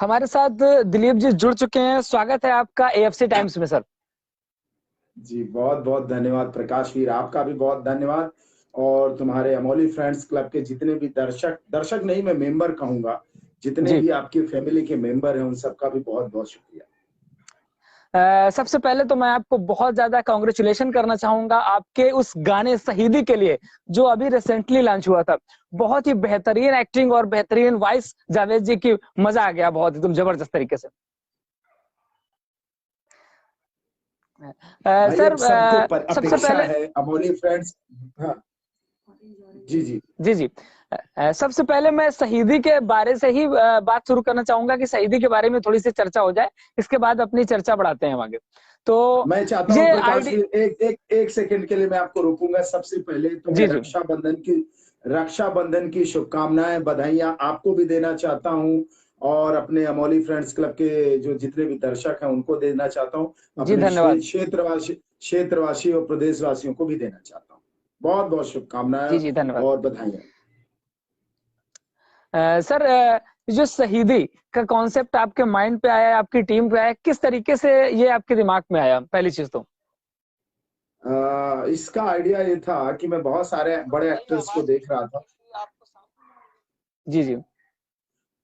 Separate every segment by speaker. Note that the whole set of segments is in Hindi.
Speaker 1: हमारे साथ दिलीप जी जुड़ चुके हैं। स्वागत है आपका एएफसी टाइम्स में सर।
Speaker 2: जी बहुत बहुत धन्यवाद प्रकाश वीर, आपका भी बहुत धन्यवाद। और तुम्हारे अमोली फ्रेंड्स क्लब के जितने भी दर्शक दर्शक नहीं, मैं मेंबर कहूंगा, जितने
Speaker 1: जी।
Speaker 2: भी आपके फैमिली के मेंबर हैं उन सबका भी बहुत बहुत शुक्रिया।
Speaker 1: सबसे पहले तो मैं आपको बहुत ज्यादा कांग्रेचुलेशन करना चाहूंगा आपके उस गाने शहीदी के लिए जो अभी रिसेंटली लॉन्च हुआ था। बहुत ही बेहतरीन एक्टिंग और बेहतरीन वॉइस जावेद जी की, मजा आ गया बहुत एकदम जबरदस्त तरीके से।
Speaker 2: भाई
Speaker 1: सर
Speaker 2: अब सबको
Speaker 1: सबसे
Speaker 2: अपेक्षा
Speaker 1: पहले
Speaker 2: है अमोली फ्रेंड्स। हाँ जी जी।
Speaker 1: जी जी। सबसे पहले मैं शहीदी के बारे से ही बात शुरू करना चाहूंगा कि शहीदी के बारे में थोड़ी सी चर्चा हो जाए, इसके बाद अपनी चर्चा बढ़ाते हैं आगे। तो
Speaker 2: मैं चाहता हूं
Speaker 1: ये
Speaker 2: प्रकाश
Speaker 1: आईडी।
Speaker 2: वीर, एक सेकंड के लिए मैं आपको रोकूंगा। सबसे पहले तो मैं
Speaker 1: जी जी
Speaker 2: रक्षाबंधन की शुभकामनाएं, बधाइयां आपको भी देना चाहता हूं और अपने अमोली फ्रेंड्स क्लब के जो जितने भी दर्शक हैं उनको देना चाहता हूं।
Speaker 1: जी
Speaker 2: अपने
Speaker 1: धन्यवाद।
Speaker 2: क्षेत्रवासी और प्रदेशवासियों को भी देना चाहता हूं। बहुत बहुत शुभकामनाएं
Speaker 1: जी जी धन्यवाद।
Speaker 2: और बधाइयां।
Speaker 1: सर जो शहीदी का कॉन्सेप्ट आपके माइंड पे आया, आपकी टीम पे आया, किस तरीके से ये आपके दिमाग में आया? पहली चीज तो
Speaker 2: इसका आइडिया ये था कि मैं बहुत सारे बड़े एक्टर्स को देख रहा था,
Speaker 1: जी जी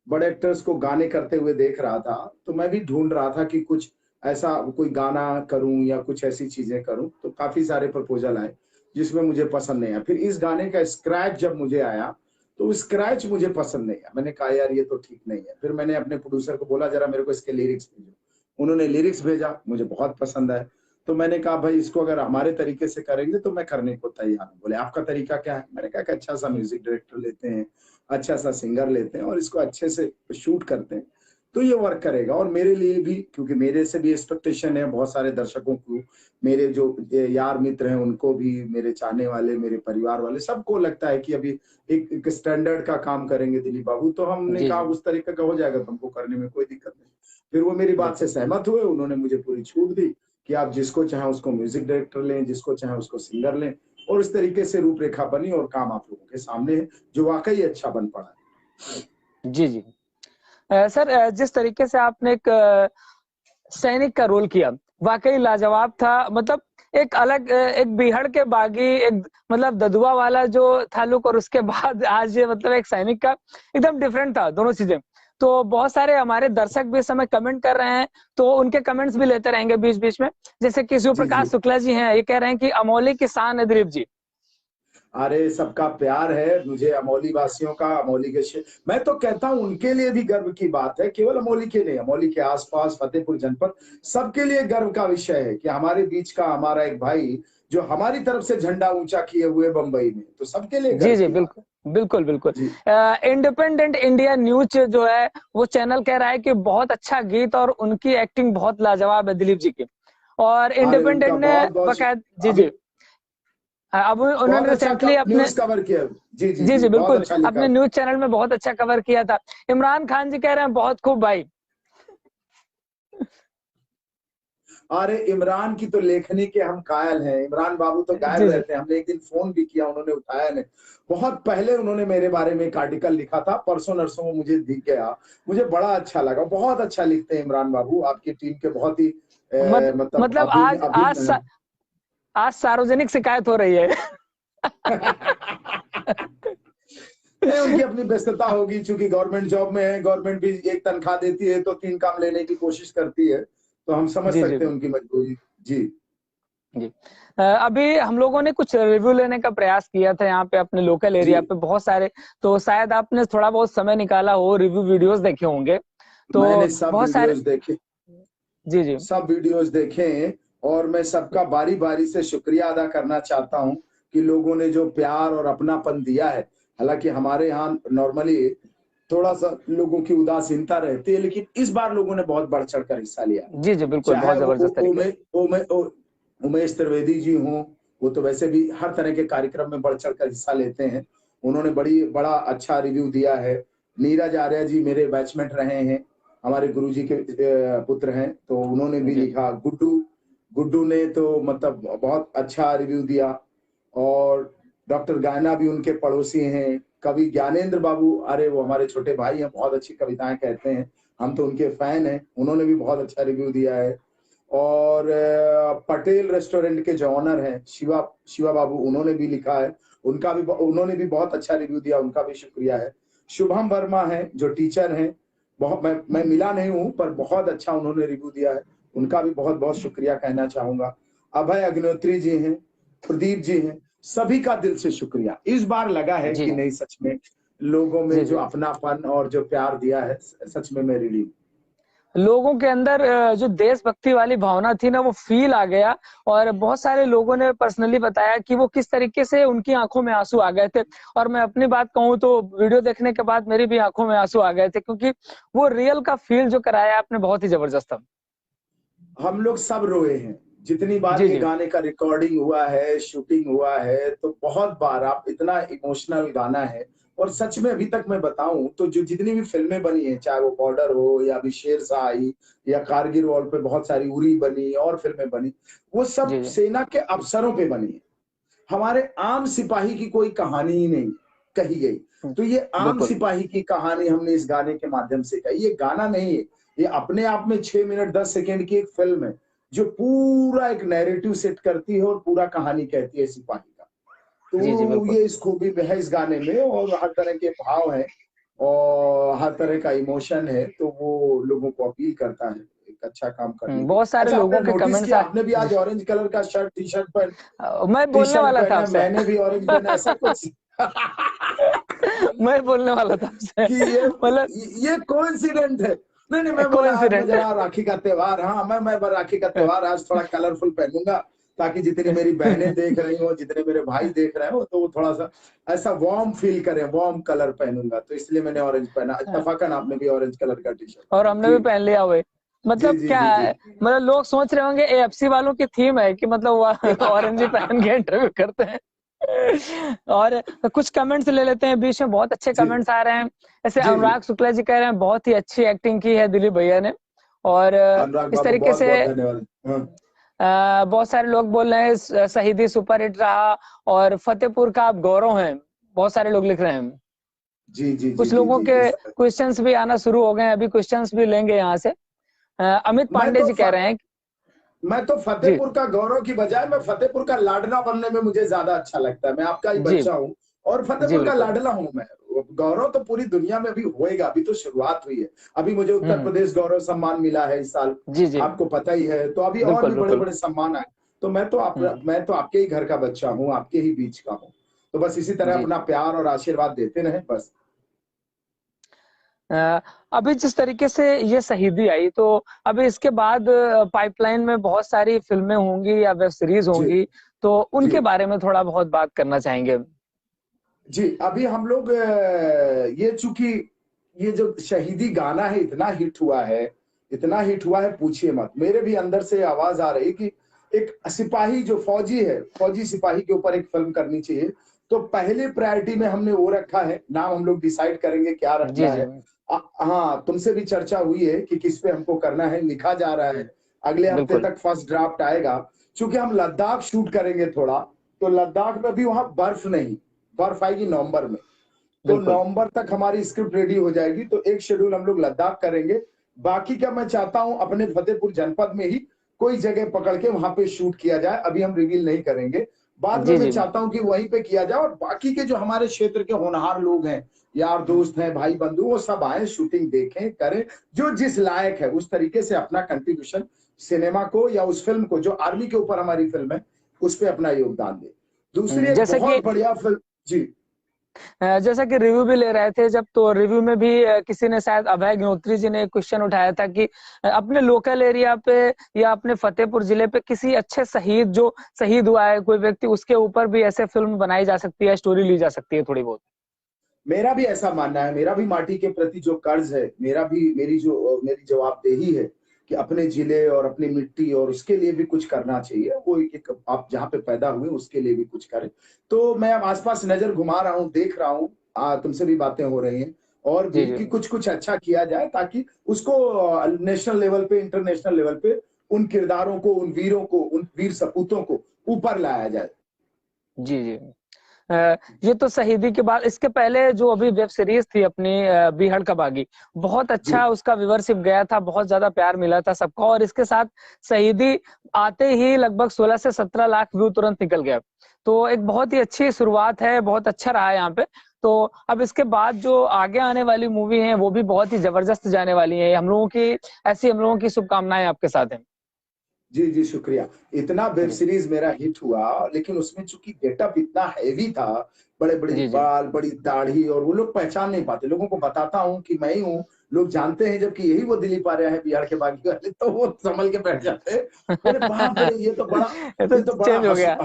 Speaker 2: बड़े एक्टर्स को गाने करते हुए देख रहा था। तो मैं भी ढूंढ रहा था कि कुछ ऐसा कोई गाना करूं या कुछ ऐसी चीजें करूं। तो काफी सारे प्रपोजल आए जिसमें मुझे पसंद नहीं आया। फिर इस गाने का स्क्रैच जब मुझे आया तो स्क्रैच मुझे पसंद नहीं आया। मैंने कहा यार ये तो ठीक नहीं है। फिर मैंने अपने प्रोड्यूसर को बोला जरा मेरे को इसके लिरिक्स भेजो। उन्होंने लिरिक्स भेजा, मुझे बहुत पसंद आया। तो मैंने कहा भाई इसको अगर हमारे तरीके से करेंगे तो मैं करने को तैयार हूँ। बोले आपका तरीका क्या है? मैंने कहा कि अच्छा सा म्यूजिक डायरेक्टर लेते हैं, अच्छा सा सिंगर लेते हैं और इसको अच्छे से शूट करते हैं तो ये वर्क करेगा। और मेरे लिए भी, क्योंकि मेरे से भी एक्सपेक्टेशन है बहुत सारे दर्शकों को, मेरे जो यार मित्र हैं उनको भी, मेरे चाहने वाले, मेरे परिवार वाले, सबको लगता है कि अभी एक स्टैंडर्ड का काम करेंगे दिलीप बाबू। तो हमने
Speaker 1: जी
Speaker 2: कहा
Speaker 1: जी
Speaker 2: उस तरीके का हो जाएगा तो हमको करने में कोई दिक्कत नहीं। फिर वो मेरी बात से
Speaker 1: बिल्कुल।
Speaker 2: सहमत हुए, उन्होंने मुझे पूरी छूट दी कि आप जिसको चाहें उसको म्यूजिक डायरेक्टर लें, जिसको चाहें उसको सिंगर लें। और इस तरीके से रूपरेखा बनी और काम आप लोगों के सामने है जो वाकई अच्छा बन पड़ा है।
Speaker 1: जी जी। सर जिस तरीके से आपने एक सैनिक का रोल किया, वाकई लाजवाब था। मतलब एक अलग एक बिहड़ के बागी, एक मतलब ददुआ वाला जो था लुक, और उसके बाद आज ये मतलब एक सैनिक का एकदम डिफरेंट था दोनों चीजें। तो बहुत सारे हमारे दर्शक भी इस समय कमेंट कर रहे हैं, तो उनके कमेंट्स भी लेते रहेंगे बीच बीच में। जैसे कि शिव
Speaker 2: जी
Speaker 1: प्रकाश
Speaker 2: जी।
Speaker 1: शुक्ला जी हैं, ये कह रहे हैं कि अमोली की शान है दिलीप जी।
Speaker 2: अरे सबका प्यार है मुझे, अमोली वासियों का, अमोली के मैं तो कहता हूं उनके लिए भी गर्व की बात है। केवल अमोली के नहीं, अमोली के आसपास फतेहपुर जनपद सबके लिए गर्व का विषय है कि हमारे बीच का हमारा एक भाई जो हमारी तरफ से झंडा ऊंचा किए हुए बम्बई में, तो सबके लिए
Speaker 1: जी
Speaker 2: गर्व
Speaker 1: जी
Speaker 2: की बात।
Speaker 1: बिल्कुल बिल्कुल बिल्कुल।
Speaker 2: जी।
Speaker 1: इंडिपेंडेंट इंडिया न्यूज जो है वो चैनल कह रहा है कि बहुत अच्छा गीत और उनकी एक्टिंग बहुत लाजवाब है दिलीप जी की। और
Speaker 2: अरे उनका
Speaker 1: इंडिपेंडेंट ने
Speaker 2: बहुत बहुत
Speaker 1: बकायद जी
Speaker 2: अभी
Speaker 1: जी। अब
Speaker 2: बहुत
Speaker 1: उन्होंने
Speaker 2: अच्छा
Speaker 1: रिसेंटली अपने
Speaker 2: न्यूज कवर किया। जी जी
Speaker 1: जी
Speaker 2: जी,
Speaker 1: जी
Speaker 2: बहुत
Speaker 1: बिल्कुल
Speaker 2: अच्छा लिखा।
Speaker 1: अपने न्यूज चैनल में बहुत अच्छा कवर किया था। इमरान खान जी कह रहे हैं बहुत खूब भाई।
Speaker 2: अरे इमरान की तो लेखनी के हम कायल हैं। इमरान बाबू तो गायब
Speaker 1: जी जी
Speaker 2: रहते हैं। हमने एक दिन फोन भी किया, उन्होंने उठाया नहीं। बहुत पहले उन्होंने मेरे बारे में एक आर्टिकल लिखा था, परसों नरसों वो मुझे दिख गया। मुझे बड़ा अच्छा लगा। बहुत अच्छा लिखते हैं इमरान बाबू, आपकी टीम के बहुत ही मतलब
Speaker 1: मतलब आज आज
Speaker 2: अभिन्न हैं।
Speaker 1: आज सार्वजनिक शिकायत हो रही है।
Speaker 2: नहीं, उनकी अपनी व्यस्तता होगी, चूंकि गवर्नमेंट जॉब में है। गवर्नमेंट भी एक तनख्वाह देती है तो 3 काम लेने की कोशिश करती है, तो हम समझ
Speaker 1: जी जी
Speaker 2: सकते हैं उनकी मजबूरी। जी
Speaker 1: जी। अभी हम लोगों ने कुछ रिव्यू लेने का प्रयास किया था यहाँ पे अपने लोकल
Speaker 2: जी।
Speaker 1: एरिया पे बहुत सारे। तो शायद आपने थोड़ा बहुत समय निकाला हो, रिव्यू वीडियोस देखे होंगे। तो
Speaker 2: मैंने सब
Speaker 1: बहुत सारे
Speaker 2: वीडियोस देखे,
Speaker 1: जी जी
Speaker 2: सब वीडियोस देखे हैं। और मैं सबका बारी बारी से शुक्रिया अदा करना चाहता हूं कि लोगों ने जो प्यार और अपनापन दिया है। हालांकि हमारे यहाँ नॉर्मली थोड़ा सा लोगों की उदासीनता रहती है, लेकिन इस बार लोगों ने बहुत बढ़ चढ़ कर हिस्सा लिया।
Speaker 1: जी जी बिल्कुल
Speaker 2: चाहे
Speaker 1: बहुत
Speaker 2: वो
Speaker 1: जबरदस्त तरीके से।
Speaker 2: उमेश त्रिवेदी जी हों, वो तो वैसे भी हर तरह के कार्यक्रम में बढ़ चढ़ कर हिस्सा लेते हैं। उन्होंने बड़ा अच्छा रिव्यू दिया है। नीरज आर्या जी मेरे बैचमेट रहे हैं, हमारे गुरुजी के पुत्र हैं, तो उन्होंने भी
Speaker 1: जी
Speaker 2: लिखा। गुड्डू गुड्डू ने तो मतलब बहुत अच्छा रिव्यू दिया। और डॉक्टर गायना भी उनके पड़ोसी हैं। कवि ज्ञानेंद्र बाबू, अरे वो हमारे छोटे भाई हैं, बहुत अच्छी कविताएं कहते हैं। हम तो उनके फैन हैं, उन्होंने भी बहुत अच्छा रिव्यू दिया है। और पटेल रेस्टोरेंट के जो ऑनर हैं शिवा शिवा बाबू, उन्होंने भी लिखा है, उन्होंने भी बहुत अच्छा रिव्यू दिया, उनका भी शुक्रिया है। शुभम वर्मा है जो टीचर हैं, बहुत मैं मिला नहीं हूँ पर बहुत अच्छा उन्होंने रिव्यू दिया है, उनका भी बहुत बहुत शुक्रिया कहना चाहूंगा। अभय अग्निहोत्री जी हैं, प्रदीप जी हैं, सभी का दिल से शुक्रिया। इस बार लगा है
Speaker 1: जी
Speaker 2: कि नहीं, सच में लोगों में
Speaker 1: जी
Speaker 2: जो
Speaker 1: जी।
Speaker 2: अपनापन और जो प्यार दिया है, सच में मैं रिलीव।
Speaker 1: लोगों के अंदर जो देशभक्ति वाली भावना थी ना, वो फील आ गया। और बहुत सारे लोगों ने पर्सनली बताया कि वो किस तरीके से उनकी आंखों में आंसू आ गए थे। और मैं अपनी बात कहूं तो वीडियो देखने के बाद मेरी भी आंखों में आंसू आ गए थे, क्योंकि वो रियल का फील जो कराया आपने बहुत ही जबरदस्त था।
Speaker 2: हम लोग सब रोए हैं, जितनी बार
Speaker 1: जी
Speaker 2: ये
Speaker 1: जी
Speaker 2: गाने का रिकॉर्डिंग हुआ है, शूटिंग हुआ है, तो बहुत बार आप, इतना इमोशनल गाना है। और सच में अभी तक मैं बताऊं तो जो जितनी भी फिल्में बनी है, चाहे वो बॉर्डर हो या अभी शेरशाह आई या कारगिल वॉर पे बहुत सारी उरी बनी और फिल्में बनी, वो सब
Speaker 1: जी जी।
Speaker 2: सेना के अफसरों पे बनी है। हमारे आम सिपाही की कोई कहानी ही नहीं कही गई। तो ये आम
Speaker 1: बिल्कुल।
Speaker 2: सिपाही की कहानी हमने इस गाने के माध्यम से कही। ये गाना नहीं है, ये अपने आप में 6 मिनट 10 सेकेंड की एक फिल्म है, जो पूरा एक नैरेटिव सेट करती है और पूरा कहानी कहती है सिपाही का।
Speaker 1: जी जी
Speaker 2: तो
Speaker 1: बिल्कुल।
Speaker 2: ये इस खूबी में है इस गाने में, और हर तरह के भाव है और हर तरह का इमोशन है, तो वो लोगों को अपील करता है एक अच्छा काम करने के लिए।
Speaker 1: बहुत सारे
Speaker 2: अच्छा, आपने
Speaker 1: लोगों के
Speaker 2: नोटिस
Speaker 1: कमेंट्स
Speaker 2: किया,
Speaker 1: आ।
Speaker 2: आपने भी
Speaker 1: जी।
Speaker 2: आज ऑरेंज कलर का शर्ट टी शर्ट पहन,
Speaker 1: मैं
Speaker 2: टी
Speaker 1: बोलने
Speaker 2: शर्ट
Speaker 1: वाला था
Speaker 2: पहना,
Speaker 1: आपसे।
Speaker 2: मैंने भी ऑरेंज पहना, ऐसा कुछ
Speaker 1: मैं बोलने वाला था आपसे।
Speaker 2: कि
Speaker 1: मतलब
Speaker 2: ये कोइंसिडेंट है। नहीं नहीं, मैं बोला आज मैं
Speaker 1: कोइंसिडेंट है।
Speaker 2: जरा राखी का त्योहार, हाँ मैं राखी का त्योहार आज थोड़ा कलरफुल पहनूंगा, ताकि जितनी मेरी बहनें देख रही हो, जितने मेरे भाई देख रहे हो, तो वो थोड़ा सा ऐसा वार्म फील करें, वार्म कलर पहनूंगा, तो इसलिए मैंने ऑरेंज पहना। इत्तफाकन आपने भी ऑरेंज कलर का टी शर्ट
Speaker 1: और
Speaker 2: पहना
Speaker 1: हमने
Speaker 2: जी।
Speaker 1: भी पहन लिया हुए।
Speaker 2: जी
Speaker 1: मतलब
Speaker 2: जी
Speaker 1: क्या
Speaker 2: जी जी।
Speaker 1: है, मतलब लोग सोच रहे होंगे एएफसी वालों की थीम है कि मतलब वो ऑरेंज ही पहन के इंटरव्यू करते हैं। और कुछ कमेंट्स ले लेते हैं बीच में, बहुत अच्छे
Speaker 2: जी
Speaker 1: कमेंट्स आ रहे हैं। ऐसे
Speaker 2: जी जी।
Speaker 1: अनुराग शुक्ला जी कह रहे हैं बहुत ही अच्छी एक्टिंग की है दिलीप भैया ने। और
Speaker 2: अनुराग
Speaker 1: इस
Speaker 2: बाबू
Speaker 1: तरीके
Speaker 2: बहुत
Speaker 1: से
Speaker 2: बहुत धन्यवाद। हाँ।
Speaker 1: बहुत सारे लोग बोल रहे हैं शहीदी सुपर हिट रहा। और फतेहपुर का आप गौरव हैं, बहुत सारे लोग लिख रहे हैं।
Speaker 2: जी जी जी
Speaker 1: कुछ
Speaker 2: जी
Speaker 1: लोगों
Speaker 2: जी
Speaker 1: के
Speaker 2: जी।
Speaker 1: क्वेश्चंस भी आना शुरू हो गए हैं, अभी क्वेश्चंस भी लेंगे यहाँ से। अमित
Speaker 2: मैं
Speaker 1: पांडे
Speaker 2: तो
Speaker 1: जी कह रहे हैं।
Speaker 2: मैं तो
Speaker 1: जी
Speaker 2: फतेहपुर का गौरव की बजाय मैं फतेहपुर का लाडला बनने में मुझे ज्यादा अच्छा लगता है। मैं आपका ही
Speaker 1: जी
Speaker 2: बच्चा हूँ और
Speaker 1: जी
Speaker 2: फतेहपुर का
Speaker 1: बिल्कुल।
Speaker 2: लाडला हूँ मैं। गौरव तो पूरी दुनिया में भी होएगा, अभी तो शुरुआत हुई है। अभी मुझे उत्तर
Speaker 1: हम्म।
Speaker 2: प्रदेश गौरव सम्मान मिला है इस साल,
Speaker 1: जी जी
Speaker 2: आपको पता ही है, तो अभी और
Speaker 1: बिल्कुल
Speaker 2: भी बड़े
Speaker 1: बिल्कुल।
Speaker 2: बड़े सम्मान आए। तो
Speaker 1: हम्म।
Speaker 2: मैं तो आपके ही घर का बच्चा हूँ, आपके ही बीच का हूँ। तो बस इसी तरह
Speaker 1: जी
Speaker 2: अपना
Speaker 1: जी।
Speaker 2: प्यार और आशीर्वाद देते रहे बस।
Speaker 1: अभी जिस तरीके से ये शहीदी आई, तो अभी इसके बाद पाइपलाइन में बहुत सारी फिल्में होंगी या वेब सीरीज
Speaker 2: जी
Speaker 1: होंगी, तो
Speaker 2: जी
Speaker 1: उनके बारे में थोड़ा बहुत बात करना चाहेंगे।
Speaker 2: जी। अभी हम लोग ये चूंकि ये जो शहीदी गाना है इतना हिट हुआ है, इतना हिट हुआ है पूछिए मत। मेरे भी अंदर से आवाज आ रही कि एक सिपाही जो फौजी है, फौजी सिपाही के ऊपर एक फिल्म करनी चाहिए। तो पहले प्रायोरिटी में हमने वो रखा है, नाम हम लोग डिसाइड करेंगे क्या
Speaker 1: जी
Speaker 2: रखना
Speaker 1: जी
Speaker 2: है। हाँ, तुमसे भी चर्चा हुई है कि किस पे हमको करना है, लिखा जा रहा है। अगले हफ्ते
Speaker 1: बिल्कुल
Speaker 2: तक फर्स्ट ड्राफ्ट आएगा। चूंकि हम लद्दाख शूट करेंगे थोड़ा, तो लद्दाख में भी वहां बर्फ नहीं, बर्फ आएगी नवंबर में। तो
Speaker 1: बिल्कुल।
Speaker 2: नवंबर तक हमारी स्क्रिप्ट रेडी हो जाएगी, तो एक शेड्यूल हम लोग लद्दाख करेंगे। बाकी क्या मैं चाहता हूं अपने फतेहपुर जनपद में ही कोई जगह पकड़ के वहां पे शूट किया जाए, अभी हम रिवील नहीं करेंगे। बाद में
Speaker 1: जी
Speaker 2: मैं
Speaker 1: जी
Speaker 2: चाहता हूं कि वहीं पे किया जाए, और बाकी के जो हमारे क्षेत्र के होनहार लोग हैं, यार दोस्त हैं, भाई बंधु, वो सब आए, शूटिंग देखें, करें, जो जिस लायक है उस तरीके से अपना कंट्रीब्यूशन सिनेमा को या उस फिल्म को, जो आर्मी के ऊपर हमारी फिल्म है, उस पर अपना योगदान दे। दूसरी एक
Speaker 1: जैसे कि
Speaker 2: बहुत बढ़िया फिल्म। जी
Speaker 1: जैसा कि रिव्यू भी ले रहे थे जब, तो रिव्यू में भी किसी ने, शायद अभय अग्निहोत्री जी ने क्वेश्चन उठाया था कि अपने लोकल एरिया पे या अपने फतेहपुर जिले पे किसी अच्छे शहीद, जो शहीद हुआ है कोई व्यक्ति, उसके ऊपर भी ऐसे फिल्म बनाई जा सकती है, स्टोरी ली जा सकती है थोड़ी बहुत।
Speaker 2: मेरा भी ऐसा मानना है, मेरा भी माटी के प्रति जो कर्ज है, मेरी जवाबदेही है कि अपने जिले और अपनी मिट्टी और उसके लिए भी कुछ करना चाहिए। वो एक आप जहाँ पे पैदा हुए उसके लिए भी कुछ करें। तो मैं अब आसपास नजर घुमा रहा हूँ, देख रहा हूँ, तुमसे भी बातें हो रही हैं, और
Speaker 1: जी
Speaker 2: भी
Speaker 1: जी
Speaker 2: कि कुछ कुछ अच्छा किया जाए, ताकि उसको नेशनल लेवल पे, इंटरनेशनल लेवल पे उन किरदारों को, उन वीरों को, उन वीर सपूतों को ऊपर लाया जाए।
Speaker 1: जी जी। ये तो शहीदी के बाद, इसके पहले जो अभी वेब सीरीज थी अपनी बीहड़ का बागी, बहुत
Speaker 2: जी
Speaker 1: अच्छा उसका व्यूवरशिप गया था, बहुत ज्यादा प्यार मिला था सबको, और इसके साथ शहीदी आते ही लगभग 16 से 17 लाख व्यू तुरंत निकल गया। तो एक बहुत ही अच्छी शुरुआत है, बहुत अच्छा रहा है यहाँ पे। तो अब इसके बाद जो आगे आने वाली मूवी है वो भी बहुत ही जबरदस्त जाने वाली है, हम लोगों की ऐसी, हम लोगों की शुभकामनाएं आपके साथ हैं।
Speaker 2: जी जी, शुक्रिया। इतना वेब
Speaker 1: जी
Speaker 2: सीरीज मेरा हिट हुआ, लेकिन उसमें चूंकि गेटअप इतना हैवी था, बड़े बड़े
Speaker 1: जी जी
Speaker 2: बाल, बड़ी दाढ़ी, और वो लोग पहचान नहीं पाते। लोगों को बताता हूँ कि मैं ही हूँ, लोग जानते हैं, जबकि यही वो दिलीप आर्य है बिहार के बागी वाले, तो वो संभल के बैठ जाते हैं। अरे बाप रे,
Speaker 1: ये तो
Speaker 2: ये तो बड़ा
Speaker 1: चेंज हो गया।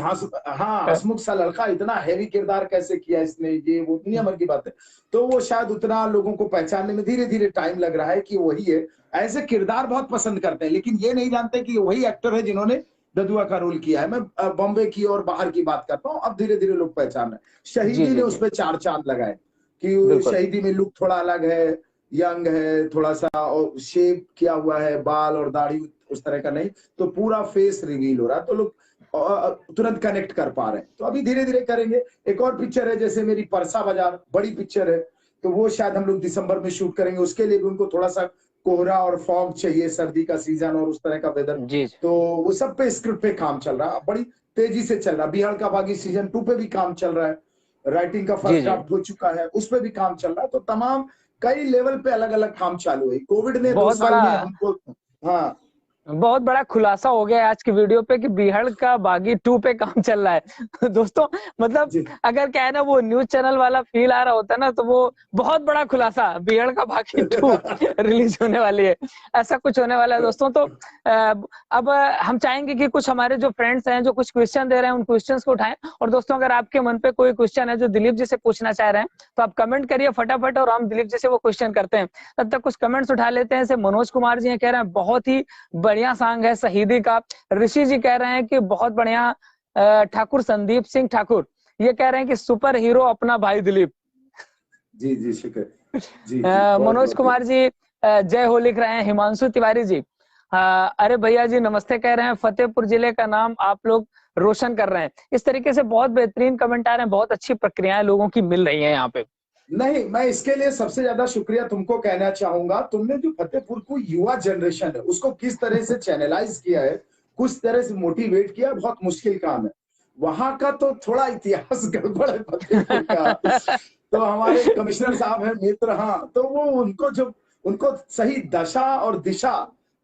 Speaker 2: हाँ, हंसमुख सा लड़का, इतना हैवी किरदार कैसे किया इसने, ये वो दुनिया भर की बात है। तो वो शायद उतना लोगों को पहचानने में धीरे धीरे टाइम लग रहा है कि वही है। ऐसे किरदार बहुत पसंद करते हैं, लेकिन ये नहीं जानते कि वही एक्टर है जिन्होंने ददुआ का रोल किया है। मैं बॉम्बे की और बाहर की बात करता हूँ, अब धीरे धीरे लोग पहचान रहे हैं।
Speaker 1: जी
Speaker 2: शहीदी ने
Speaker 1: जी
Speaker 2: उस
Speaker 1: जी
Speaker 2: पर 4 चांद लगाए कि
Speaker 1: बिल्कुल।
Speaker 2: शहीदी में लुक थोड़ा अलग है, यंग है थोड़ा सा, और शेप किया हुआ है, बाल और दाढ़ी उस तरह का नहीं, तो पूरा फेस रिवील हो रहा है, तो लोग तुरंत कनेक्ट कर पा रहे हैं। तो अभी धीरे धीरे करेंगे। एक और पिक्चर है जैसे मेरी परसा बाजार, बड़ी पिक्चर है, तो वो शायद हम लोग दिसंबर में शूट करेंगे। उसके लिए भी उनको थोड़ा सा कोहरा और फॉग चाहिए, सर्दी का सीजन और उस तरह का वेदर।
Speaker 1: जी जी
Speaker 2: तो वो सब पे स्क्रिप्ट पे काम चल रहा है, बड़ी तेजी से चल रहा है। बिहार का बागी सीजन 2 पे भी काम चल रहा है, राइटिंग का
Speaker 1: जी
Speaker 2: फर्स्ट
Speaker 1: जी।
Speaker 2: ड्राफ्ट हो चुका है, उस पे भी काम चल रहा है। तो तमाम कई लेवल पे अलग अलग काम चालू है। कोविड ने 2
Speaker 1: बहुत
Speaker 2: साल
Speaker 1: बड़ा,
Speaker 2: में हमको, हाँ
Speaker 1: बहुत बड़ा खुलासा हो गया है आज की वीडियो पे कि बीहड़ का बागी 2 पे काम चल रहा है। दोस्तों, मतलब
Speaker 2: जी
Speaker 1: अगर क्या है ना, वो न्यूज चैनल वाला फील आ रहा होता ना, तो वो बहुत बड़ा खुलासा, बीहड़ का बागी 2 रिलीज होने वाली है, ऐसा कुछ होने वाला है दोस्तों। तो अब हम चाहेंगे कि कुछ हमारे जो फ्रेंड्स हैं जो कुछ क्वेश्चन दे रहे हैं, उन क्वेश्चंस को उठाएं। और दोस्तों, अगर आपके मन पे कोई क्वेश्चन है जो दिलीप जी से पूछना चाह रहे हैं, तो आप कमेंट करिए फटाफट, और हम दिलीप जी से वो क्वेश्चन करते हैं। तब तक कुछ कमेंट्स उठा लेते हैं। जैसे मनोज कुमार जी कह रहे हैं बहुत ही बढ़िया सॉन्ग है शहीदी का। ऋषि जी कह रहे हैं कि बहुत बढ़िया। ठाकुर संदीप सिंह ठाकुर ये कह रहे हैं कि सुपर हीरो अपना भाई दिलीप।
Speaker 2: जी जी, शुक्र। जी जी, बहुत
Speaker 1: मनोज
Speaker 2: बहुत।
Speaker 1: कुमार जी जय हो लिख रहे हैं। हिमांशु तिवारी जी अरे भैया जी नमस्ते कह रहे हैं, फतेहपुर जिले का नाम आप लोग रोशन कर रहे हैं। इस तरीके से बहुत बेहतरीन कमेंट आ रहे हैं, बहुत अच्छी प्रक्रियाएं लोगों की मिल रही है यहाँ पे।
Speaker 2: नहीं, मैं इसके लिए सबसे ज्यादा शुक्रिया तुमको कहना चाहूंगा। तुमने जो फतेहपुर को युवा जनरेशन है उसको किस तरह से चैनलाइज किया है, कुछ तरह से मोटिवेट किया है, बहुत मुश्किल काम है। वहां का तो थोड़ा इतिहास गड़बड़ है फतेहपुर का। तो हमारे कमिश्नर साहब हैं मित्र, हाँ, तो वो उनको जब उनको सही दशा और दिशा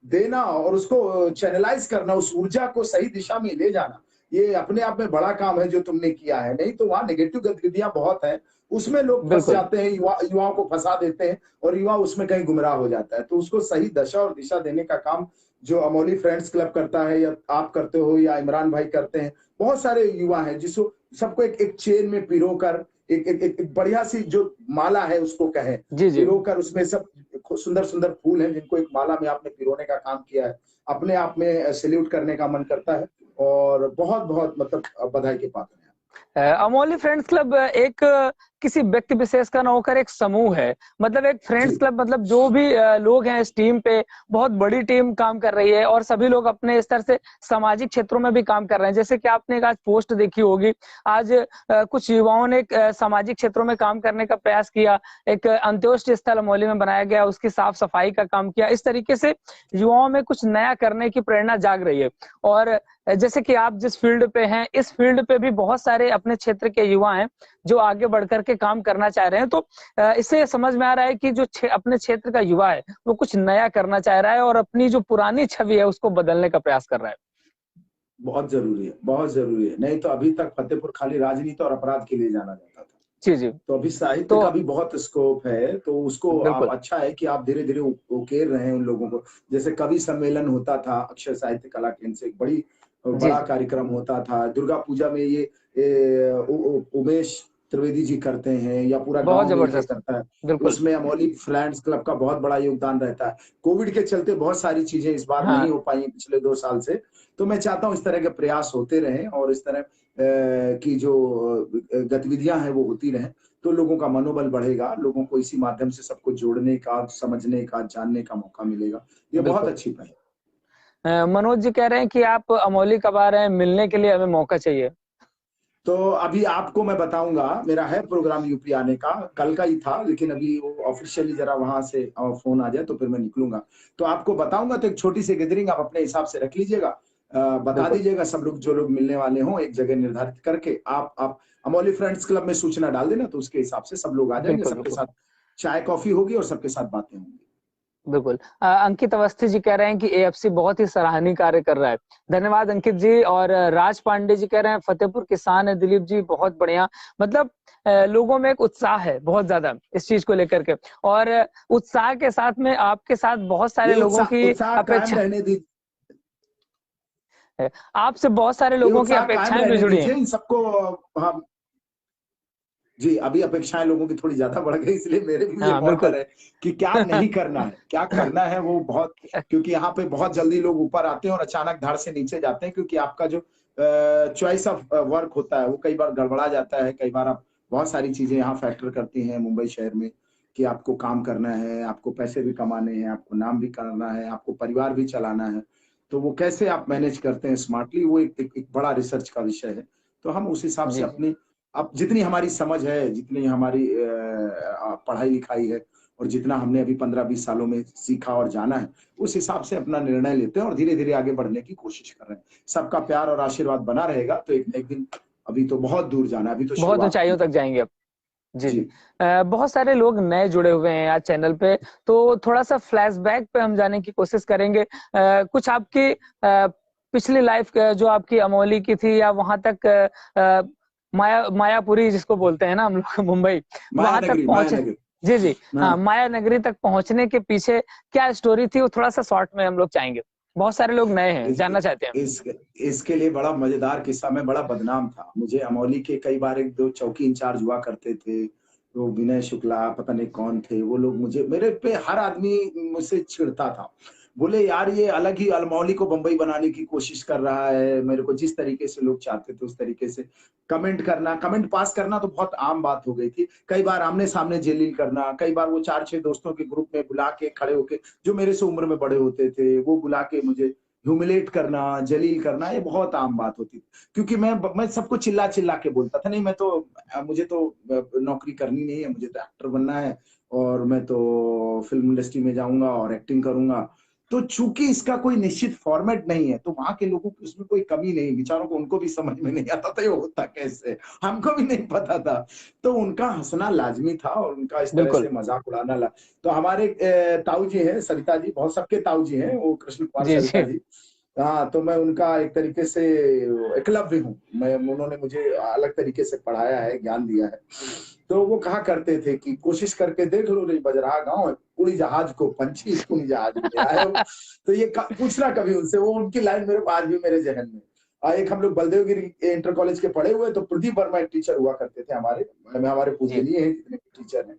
Speaker 2: देना और उसको चैनलाइज करना, उस ऊर्जा को सही दिशा में ले जाना, ये अपने आप में बड़ा काम है जो तुमने किया है। नहीं तो वहां नेगेटिव गतिविधियां बहुत है, उसमें लोग फंस
Speaker 1: बिल्कुल
Speaker 2: जाते हैं, युवाओं को फंसा देते हैं, और युवा उसमें कहीं गुमराह हो जाता है। तो उसको सही दशा और दिशा देने का काम जो अमोली फ्रेंड्स क्लब करता है, या आप करते हो, या इमरान भाई करते हैं, बहुत सारे युवा हैं जिसको सबको एक एक चेन में पिरो कर, एक बढ़िया सी जो माला है उसको कहें,
Speaker 1: जी जी
Speaker 2: पिरो कर, उसमें सब सुंदर सुंदर फूल हैं जिनको एक माला में आपने पिरोने का काम किया है। अपने आप में सैल्यूट करने का मन करता है, और बहुत बहुत मतलब बधाई के पात्र हैं।
Speaker 1: अमोली फ्रेंड्स क्लब एक किसी व्यक्ति विशेष का ना होकर एक समूह है। मतलब एक फ्रेंड्स
Speaker 2: जी
Speaker 1: क्लब, मतलब जो भी लोग हैं इस टीम पे, बहुत बड़ी टीम काम कर रही है, और सभी लोग अपने स्तर से सामाजिक क्षेत्रों में भी काम कर रहे हैं। जैसे कि आपने एक आज पोस्ट देखी होगी, आज कुछ युवाओं ने एक सामाजिक क्षेत्रों में काम करने का प्रयास किया, एक अंत्योष्टि स्थल अमोली में बनाया गया, उसकी साफ सफाई का काम किया। इस तरीके से युवाओं में कुछ नया करने की प्रेरणा जाग रही है। और जैसे कि आप जिस फील्ड पे हैं, इस फील्ड पे भी बहुत सारे अपने क्षेत्र के युवा हैं जो आगे बढ़कर के काम करना चाह रहे हैं। तो इससे समझ में आ रहा है कि जो अपने क्षेत्र का युवा है वो कुछ नया करना चाह रहा है, और अपनी जो पुरानी छवि है उसको बदलने का प्रयास कर रहा है।
Speaker 2: बहुत जरूरी है, बहुत जरूरी है। नहीं तो अभी तक फतेहपुर खाली राजनीति और अपराध के लिए जाना जाता था।
Speaker 1: जी जी।
Speaker 2: तो अभी साहित्य
Speaker 1: तो
Speaker 2: का भी बहुत स्कोप है, तो उसको आप,
Speaker 1: बिल्कुल।
Speaker 2: अच्छा है कि आप धीरे धीरे उकेर रहे हैं उन लोगों को। जैसे कवि सम्मेलन होता था अक्षर साहित्य कला केंद्र से, एक
Speaker 1: जी
Speaker 2: बड़ा
Speaker 1: जी
Speaker 2: कार्यक्रम होता था। दुर्गा पूजा में ये उमेश त्रिवेदी जी करते हैं, या पूरा
Speaker 1: बहुत
Speaker 2: गांव मिलके
Speaker 1: जबरदस्त।
Speaker 2: करता है।
Speaker 1: बिल्कुल।
Speaker 2: उसमें अमोली फ्रेंड्स क्लब का बहुत बड़ा योगदान रहता है। कोविड के चलते बहुत सारी चीजें इस बार नहीं
Speaker 1: हाँ
Speaker 2: हो पाई पिछले 2 साल से। तो मैं चाहता हूँ इस तरह के प्रयास होते रहें, और इस तरह की जो गतिविधियां हैं वो होती रहें, तो लोगों का मनोबल बढ़ेगा, लोगों को इसी माध्यम से सबको जोड़ने का, समझने का, जानने का मौका मिलेगा। ये बहुत
Speaker 1: बिल्कुल।
Speaker 2: अच्छी पहल है।
Speaker 1: मनोज जी कह रहे हैं कि आप अमोली कब आ रहे हैं, मिलने के लिए हमें मौका चाहिए।
Speaker 2: तो अभी आपको मैं बताऊंगा, मेरा है प्रोग्राम यूपी आने का, कल का ही था, लेकिन अभी वो ऑफिशियली जरा वहां से फोन आ जाए तो फिर मैं निकलूंगा। तो आपको बताऊंगा, तो एक छोटी सी गैदरिंग आप अपने हिसाब से रख लीजिएगा, बता
Speaker 1: बिल्कुल
Speaker 2: दीजिएगा सब लोग, जो लोग मिलने वाले हों, एक जगह निर्धारित करके आप अमोली फ्रेंड्स क्लब में सूचना डाल देना, तो उसके हिसाब से सब लोग आ जाएंगे,
Speaker 1: बिल्कुल
Speaker 2: सबके
Speaker 1: बिल्कुल
Speaker 2: साथ चाय कॉफी होगी और सबके साथ बातें होंगी।
Speaker 1: बिल्कुल। अंकित अवस्थी जी कह रहे हैं कि एएफसी बहुत ही सराहनीय कार्य कर रहा है। धन्यवाद अंकित जी। और राज पांडे जी कह रहे हैं फतेहपुर किसान है दिलीप जी, बहुत बढ़िया। मतलब लोगों में एक उत्साह है बहुत ज्यादा इस चीज को लेकर के, और उत्साह के साथ में आपके साथ बहुत सारे
Speaker 2: ये
Speaker 1: लोगों
Speaker 2: उत्साह
Speaker 1: की
Speaker 2: उत्साह कायम
Speaker 1: अपेक्षा
Speaker 2: रहने दी
Speaker 1: है। आपसे बहुत सारे
Speaker 2: ये
Speaker 1: लोगों की
Speaker 2: उत्साह कायम
Speaker 1: अपेक्षाएं भी
Speaker 2: रहने
Speaker 1: जुड़ी हैं।
Speaker 2: दीजिए इन सबको। हम जी, अभी अपेक्षाएं लोगों की थोड़ी ज्यादा बढ़ गई, इसलिए मेरे भी ये
Speaker 1: हाँ
Speaker 2: मॉडल
Speaker 1: बिल्कुल।
Speaker 2: है कि क्या नहीं करना है, क्या करना है वो बहुत, क्योंकि यहाँ पे बहुत जल्दी लोग ऊपर आते हैं और अचानक धार से नीचे जाते हैं, क्योंकि आपका जो चॉइस ऑफ वर्क होता है वो कई बार गड़बड़ा जाता है। कई बार आप बहुत सारी चीजें यहाँ फैक्टर करती हैं मुंबई शहर में, कि आपको काम करना है, आपको पैसे भी कमाने हैं, आपको नाम भी करना है, आपको परिवार भी चलाना है। तो वो कैसे आप मैनेज करते हैं स्मार्टली, वो एक बड़ा रिसर्च का विषय है। तो हम उस हिसाब से
Speaker 1: जी जी
Speaker 2: अपनी, अब जितनी हमारी समझ है, जितनी हमारी पढ़ाई लिखाई है, और जितना हमने अभी 15-20 सालों में सीखा और जाना है, उस हिसाब से अपना निर्णय लेते हैं और धीरे धीरे आगे बढ़ने की कोशिश कर रहे हैं। सबका प्यार और आशीर्वाद बना रहेगा तो एक न एक दिन, अभी तो बहुत दूर जाना है, अभी तो
Speaker 1: बहुत
Speaker 2: शुरुआत की
Speaker 1: ऊंचाइयों
Speaker 2: है।
Speaker 1: जी तक जाएंगे अब। जी जी।
Speaker 2: जी
Speaker 1: बहुत सारे लोग नए जुड़े हुए हैं आज चैनल पे, तो थोड़ा सा फ्लैशबैक पे हम जाने की कोशिश करेंगे। कुछ आपकी पिछली लाइफ जो आपकी अमोली की थी, या वहां तक मायापुरी जिसको बोलते हैं ना हम लोग मुंबई,
Speaker 2: माया
Speaker 1: वहां तक
Speaker 2: नगरी, माया
Speaker 1: पहुंचे।
Speaker 2: नगरी।
Speaker 1: जी जी। हाँ,
Speaker 2: हाँ,
Speaker 1: माया नगरी तक पहुंचने के पीछे क्या स्टोरी थी, वो थोड़ा सा शॉर्ट में हम लोग चाहेंगे। बहुत सारे लोग नए हैं,
Speaker 2: इस,
Speaker 1: जानना चाहते हैं।
Speaker 2: इस, इसके लिए बड़ा मजेदार किस्सा, मैं बड़ा बदनाम था। मुझे अमौली के कई बार एक दो चौकी इंचार्ज हुआ करते थे, वो विनय शुक्ला पता नहीं कौन थे, वो लोग मुझे, मेरे पे हर आदमी मुझसे चिढ़ता था। बोले यार ये अलग ही अलमौली को बंबई बनाने की कोशिश कर रहा है। मेरे को जिस तरीके से लोग चाहते थे उस तरीके से कमेंट करना, कमेंट पास करना तो बहुत आम बात हो गई थी। कई बार आमने सामने जेलील करना, कई बार वो 4-6 दोस्तों के ग्रुप में बुला के खड़े होके, जो मेरे से उम्र में बड़े होते थे, वो बुला के मुझे ह्यूमिलेट करना, जलील करना, ये बहुत आम बात होती थी। क्योंकि मैं सबको चिल्ला चिल्ला के बोलता था, नहीं मैं तो, मुझे तो नौकरी करनी नहीं है, मुझे तो एक्टर बनना है, और मैं तो फिल्म इंडस्ट्री में जाऊंगा और एक्टिंग करूंगा। तो चूंकि इसका कोई निश्चित फॉर्मेट नहीं है, तो वहां के लोगों की उसमें कोई कमी नहीं, बेचारों को, उनको भी समझ में नहीं आता था ये होता कैसे, हमको भी नहीं पता था। तो उनका हंसना लाजमी था और उनका इस तरह
Speaker 1: बिल्कुल।
Speaker 2: से मजाक उड़ाना तो हमारे ताऊ जी हैं, सरिता जी, बहुत सबके ताऊ जी हैं, वो कृष्ण कुमार
Speaker 1: जी
Speaker 2: सरिता
Speaker 1: जी।
Speaker 2: जी। हाँ, तो मैं उनका एक तरीके से एकलव्य हूँ मैं, उन्होंने मुझे अलग तरीके से पढ़ाया है, ज्ञान दिया है। तो वो कहा करते थे कि कोशिश करके देख लो रे बजरा गांव है, उड़ी जहाज को पंछी तुम जहाज में आए हो। तो ये पूछना कभी उनसे, वो उनकी लाइन मेरे आज भी मेरे जहन में। एक हम लोग बलदेवगिरी इंटर कॉलेज के पढ़े हुए, तो प्रदीप वर्मा एक टीचर हुआ करते थे हमारे, हमारे
Speaker 1: जी
Speaker 2: पूजनीय हैं जितने टीचर हैं।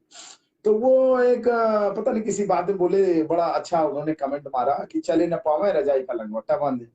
Speaker 2: तो वो एक पता नहीं किसी बात में बोले, बड़ा अच्छा उन्होंने कमेंट मारा कि चले न पावे रजाई का लंगोटा बांधे,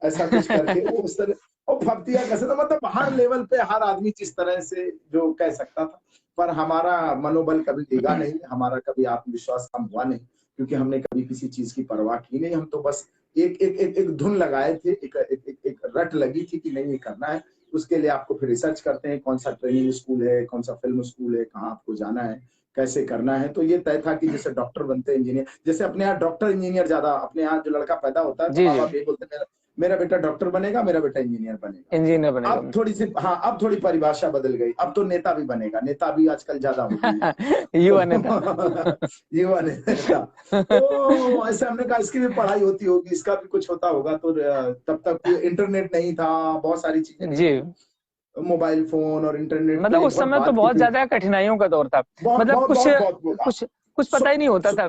Speaker 2: ऐसा कुछ करके वो उस तरह, और फब्तिया कैसे, तो मतलब हर लेवल पे हर आदमी जिस तरह से जो कह सकता था। पर हमारा मनोबल कभी डिगा नहीं, हमारा कभी आत्मविश्वास कम हुआ नहीं, क्योंकि हमने कभी किसी चीज की परवाह की नहीं। हम तो बस एक धुन लगाए थे, एक रट लगी थी कि नहीं ये करना है। उसके लिए आपको फिर रिसर्च करते हैं, कौन सा ट्रेनिंग स्कूल है, कौन सा फिल्म स्कूल है, कहाँ आपको जाना है, कैसे करना है। तो ये तय था कि जैसे डॉक्टर बनते हैं, इंजीनियर, जैसे अपने यहाँ डॉक्टर इंजीनियर ज्यादा, अपने यहाँ जो लड़का पैदा होता है तो
Speaker 1: जी
Speaker 2: माँ
Speaker 1: जी।
Speaker 2: बाप ये बोलते हैं मेरा बेटा डॉक्टर बनेगा, मेरा बेटा इंजीनियर बनेगा।
Speaker 1: इंजीनियर बनेगा।
Speaker 2: अब थोड़ी सी, हाँ, अब थोड़ी परिभाषा बदल गई, अब तो नेता भी बनेगा, नेता भी आजकल ज्यादा हो गई है।
Speaker 1: युवा नेता।
Speaker 2: तो युवा नेता, तो ऐसे हमने कहा इसकी भी पढ़ाई होती होगी, इसका भी कुछ होता होगा। तो तब तक इंटरनेट नहीं था, बहुत सारी चीजें नहीं
Speaker 1: जी।
Speaker 2: थी, मोबाइल फोन और इंटरनेट तो
Speaker 1: मतलब
Speaker 2: ये
Speaker 1: उस
Speaker 2: बहुत
Speaker 1: समय तो
Speaker 2: बात की
Speaker 1: बहुत
Speaker 2: थी।
Speaker 1: ज्यादा कठिनाइयों का दौर था।
Speaker 2: बहुत
Speaker 1: मतलब
Speaker 2: बहुत
Speaker 1: कुछ
Speaker 2: बहुत बहुत
Speaker 1: कुछ कुछ पता ही नहीं होता था।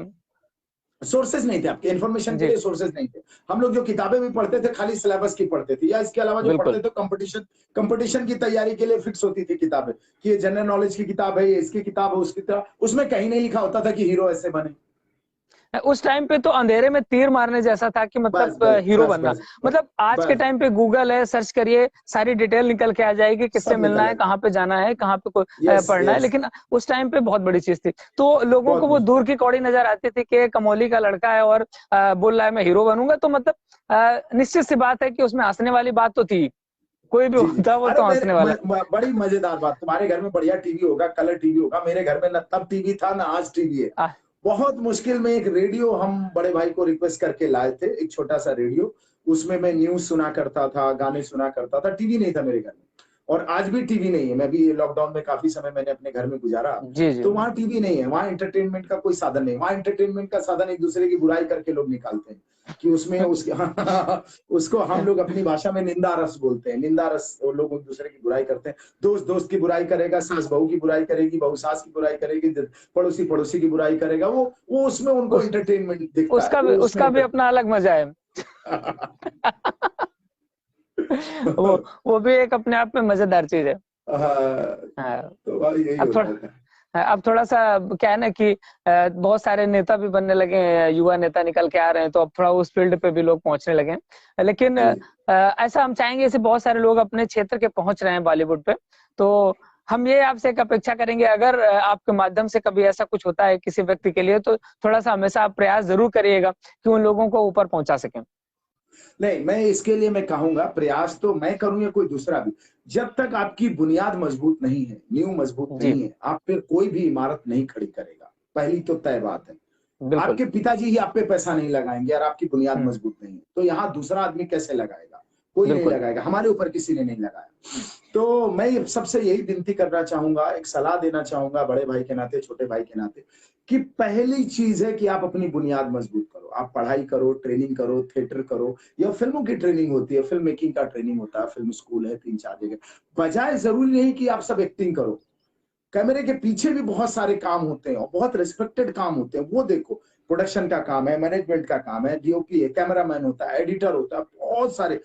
Speaker 2: सोर्सेज नहीं थे आपके इन्फॉर्मेशन के
Speaker 1: जी
Speaker 2: लिए, सोर्सेज नहीं थे। हम लोग जो किताबें भी पढ़ते थे खाली सिलेबस की पढ़ते थे, या इसके अलावा जो
Speaker 1: बिल्कुल।
Speaker 2: पढ़ते थे कंपटीशन, कंपटीशन की तैयारी के लिए फिक्स होती थी किताबें, कि ये जनरल नॉलेज की किताब है, ये इसकी किताब है, उसकी तरह, उसमें कहीं नहीं लिखा होता था कि हीरो ऐसे बने।
Speaker 1: उस टाइम पे तो अंधेरे में तीर मारने जैसा था कि
Speaker 2: बस
Speaker 1: मतलब
Speaker 2: बस
Speaker 1: हीरो
Speaker 2: बस
Speaker 1: बनना।
Speaker 2: बस बस
Speaker 1: मतलब आज के
Speaker 2: बस
Speaker 1: टाइम पे गूगल है, सर्च करिए, सारी डिटेल निकल के आ जाएगी, किससे
Speaker 2: सब
Speaker 1: मिलना
Speaker 2: निकल
Speaker 1: है,
Speaker 2: आएगा।
Speaker 1: कहाँ पे जाना है, कहाँ पे
Speaker 2: यस
Speaker 1: पढ़ना है।
Speaker 2: यस,
Speaker 1: लेकिन उस टाइम पे बहुत बड़ी चीज थी, तो लोगों को
Speaker 2: बहुत
Speaker 1: वो
Speaker 2: मुश्किल।
Speaker 1: दूर की कौड़ी नजर आती थी कि कमौली का लड़का है और बोल रहा है मैं हीरो बनूंगा। तो मतलब निश्चित सी बात है कि उसमें हंसने वाली बात तो थी। कोई भी
Speaker 2: जी जी।
Speaker 1: होता है वो
Speaker 2: अरे
Speaker 1: तो हंसने वाला।
Speaker 2: बड़ी मजेदार बात, तुम्हारे घर में बढ़िया टीवी होगा, कलर टीवी होगा, मेरे घर में ना तब टीवी था ना आज टीवी है।
Speaker 1: आ,
Speaker 2: बहुत मुश्किल में एक रेडियो हम बड़े भाई को रिक्वेस्ट करके लाए थे, एक छोटा सा रेडियो, उसमें मैं न्यूज सुना करता था, गाने सुना करता था, टीवी नहीं था मेरे घर में। और आज भी टीवी नहीं है, मैं भी लॉकडाउन में काफी समय मैंने अपने घर में गुजारा,
Speaker 1: जी जी।
Speaker 2: तो वहां टीवी नहीं है, वहां एंटरटेनमेंट का कोई साधन नहीं, वहां एंटरटेनमेंट का साधन एक दूसरे की बुराई करके लोग निकालते हैं कि उसमें उसके उसको हम लोग अपनी भाषा में निंदा रस बोलते हैं, निंदा रस, वो लोग एक दूसरे की बुराई करते हैं, दोस्त दोस्त की बुराई करेगा, सास बहू की बुराई करेगी, बहू सास की बुराई करेगी, पड़ोसी पड़ोसी की बुराई करेगा, वो उसमें उनको
Speaker 1: उस
Speaker 2: एंटरटेनमेंट दिखता है, वो उसमें
Speaker 1: उसका भी अपना अलग मजा है। वो भी एक अपने आप में मजेदार चीज है।
Speaker 2: हाँ,
Speaker 1: हाँ।
Speaker 2: तो भाई यही
Speaker 1: अब थोड़ा
Speaker 2: होता था।
Speaker 1: अब थोड़ा सा क्या है ना कि बहुत सारे नेता भी बनने लगे हैं, युवा नेता निकल के आ रहे हैं, तो अब थोड़ा उस फील्ड पे भी लोग पहुंचने लगे हैं। लेकिन
Speaker 2: जी जी।
Speaker 1: ऐसा हम चाहेंगे, ऐसे बहुत सारे लोग अपने क्षेत्र के पहुंच रहे हैं बॉलीवुड पे, तो हम ये आपसे एक अपेक्षा करेंगे, अगर आपके माध्यम से कभी ऐसा कुछ होता है किसी व्यक्ति के लिए, तो थोड़ा सा हमेशा आप प्रयास जरूर करिएगा कि उन लोगों को ऊपर पहुंचा सकें।
Speaker 2: नहीं, मैं इसके लिए मैं कहूंगा, प्रयास तो मैं करूं या कोई दूसरा भी, जब तक आपकी बुनियाद मजबूत नहीं है, नींव मजबूत
Speaker 1: जी
Speaker 2: नहीं है, आप फिर कोई भी इमारत नहीं खड़ी करेगा, पहली तो तय बात है।
Speaker 1: बिल्कुल।
Speaker 2: आपके पिताजी ही आप पे पैसा नहीं लगाएंगे और आपकी बुनियाद
Speaker 1: हम्म।
Speaker 2: मजबूत नहीं है, तो यहाँ दूसरा आदमी कैसे लगाएगा? कोई नहीं
Speaker 1: बिल्कुल।
Speaker 2: लगाएगा, हमारे ऊपर किसी ने नहीं लगाया। तो मैं सबसे यही विनती करना चाहूंगा, एक सलाह देना चाहूंगा बड़े भाई के नाते, छोटे भाई के नाते, कि पहली चीज है कि आप अपनी बुनियाद मजबूत करो, आप पढ़ाई करो, ट्रेनिंग करो, थिएटर करो, या फिल्मों की ट्रेनिंग होती है, फिल्म मेकिंग का ट्रेनिंग होता है, फिल्म स्कूल है 3-4 जगह। बजाय जरूरी नहीं कि आप सब एक्टिंग करो, कैमरे के पीछे भी बहुत सारे काम होते हैं और बहुत रिस्पेक्टेड काम होते हैं, वो देखो। प्रोडक्शन का काम है, मैनेजमेंट का काम है, डीओपी है, कैमरामैन होता है, एडिटर होता है, बहुत सारे